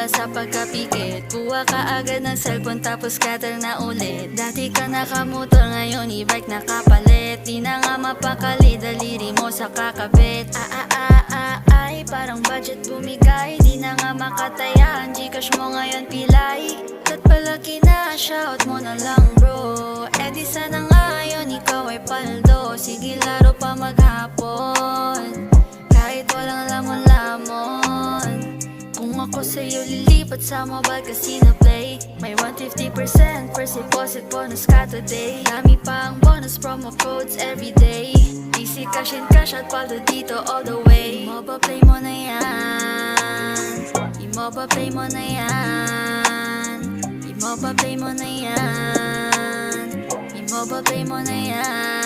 para sa pagkapikit. Kuha ka agad ng cellphone tapos scatter na ulit. Dati ka nakamotor, ngayon e-bike nakapalit. Di na nga mapakali, daliri mo sa kakabit. Ay, parang budget bumigay. Di na nga makataya, ang Gcash mo ngayon pilay. Ba't pala kina-shout mo na lang bro? Eh di sana ngayon ikaw ay paldo. Sige laro pa maghapon, kahit walang lamon-lamon. Kung ako sa'yo lilipat sa mobile casino play, may 150% first deposit bonus ka today. Dami pa ang bonus promo codes everyday. Easy cash in cash out, paldo dito all the way. I-mobile play mo na yan, i-mobile play mo na yan, i-mobile play mo na yan, i-mobile play mo na yan.